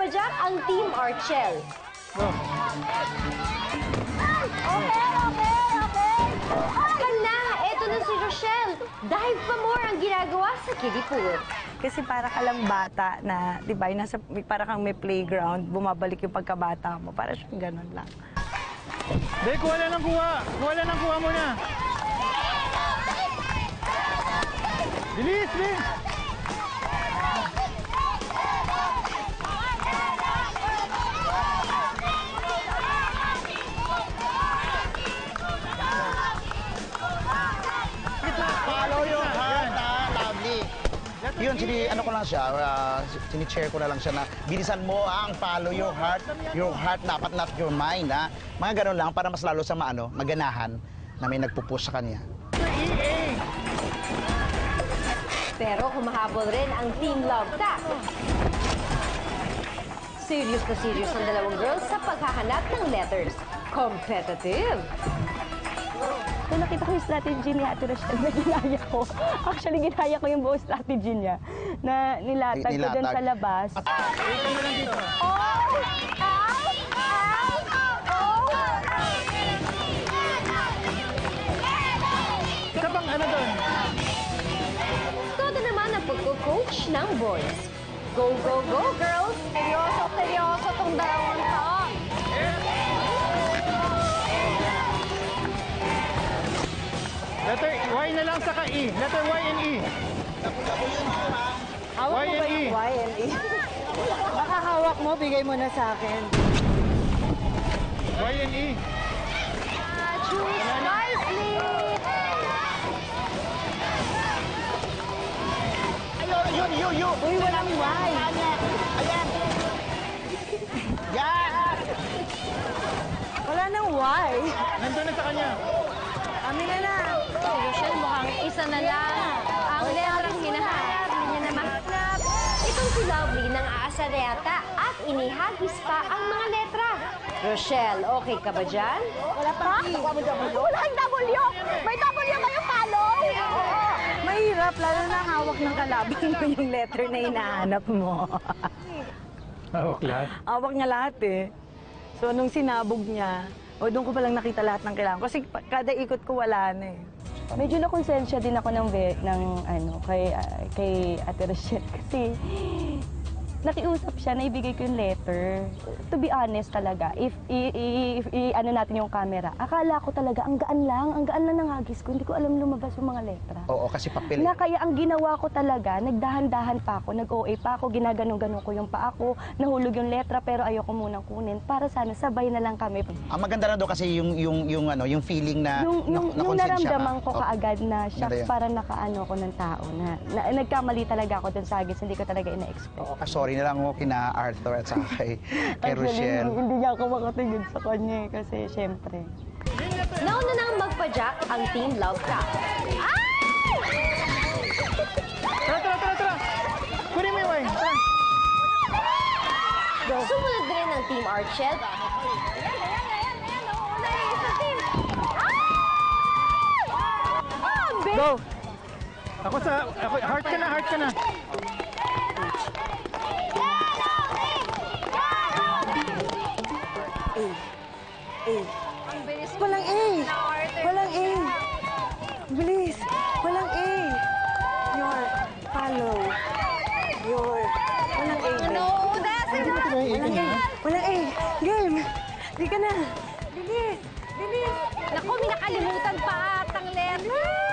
Kapadyak, ang Team Archel. Okay. Na, eto na si Rochelle. Dive pa more ang ginagawa sa kiddie pool. Kasi para ka lang bata na, di ba, para kang may playground, bumabalik yung pagkabata mo. Para siyang ganun lang. Hindi, kuha lang ng kuha. Kuha lang ng kuha muna. Bilis, bilis. Follow your heart, lovely. Yun, ano ko lang siya, sini-share ko na lang siya na bilisan mo ang follow your heart dapat not your mind, ha? Mga ganun lang para mas lalo sa maganahan na may nagpupush sa kanya. Pero humahabol rin ang Team Love Tap. Serious na serious ang dalawang girls sa paghahanap ng letters. Competitive. Nung nakita ko yung strategy ni Ate Rochelle na ginaya ko, actually ginaya ko yung buong strategy niya na nilatag ko dun sa labas. Isa pang ano doon? Todo naman ang pagko-coach ng boys. Go, go, go, girls! Seryoso tong dalawang to. Letter Y na lang saka E. Letter Y and E. Hawak mo ba yung Y and E? Baka hawak mo, bigay mo na sa akin. Y and E. Choose wisely! You! Uy, walang Y! Ayan! Yan! Wala nang Y! Nandun na sa kanya. Amin na! Si Rochelle mukhang isa na lang ang letrang hinahanap. Hindi niya na mahanap. Itong si Lovely nang aasar yata at inihagis pa ang mga letra. Rochelle, okay ka ba dyan? Wala pa E! Wala kang W! May W kayo, follow! Mahirap, lalo na hawak ng kalaban mo yung letter na hinahanap mo. Hawak lahat. Hawak niya lahat eh. So, nung sinabog niya, doon ko palang nakita lahat ng kailangan. Kasi kada ikot ko wala na eh. Medyo nakonsensya din ako kay Ate Rochelle kasi nakiusap siya na ibigay ko yung letter. To be honest talaga, if natin yung camera, akala ko talaga ang gaan lang ng hagis ko. Hindi ko alam lumabas yung mga letra. Oo, kasi papel. Na kaya ang ginawa ko talaga, nagdahan-dahan pa ako, nag-OA pa ako, ginaganon-ganon ko yung paa ko, nahulog yung letra pero ayoko munang kunin para sana sabay na lang kami. Ang maganda na doon kasi yung feeling na Yung nakonsensya naramdaman ka. ko kaagad na shucks, Ganda yan. parang nakaano ko ng tao na nagkamali talaga ako dun sa hagis, hindi ko talaga ina-expect. Sorry na lang ako kina Arthur at saka kay Rochelle. Hindi niya ako makatingin sa kanya kasi syempre. Nauna nang magpa-jack ang Team Love Tap. Tara! Kunin mo yung Y. Tara. Sumunod din ang Team Archel. Go! Heart ka na. Walang A! Walang A! Bilis! Walang A! Your follow. Your... Walang A. No, that's it! Walang A. Walang A. Game! Di ka na. Bilis! Bilis! Naku, may nakalimutan pa atang letter.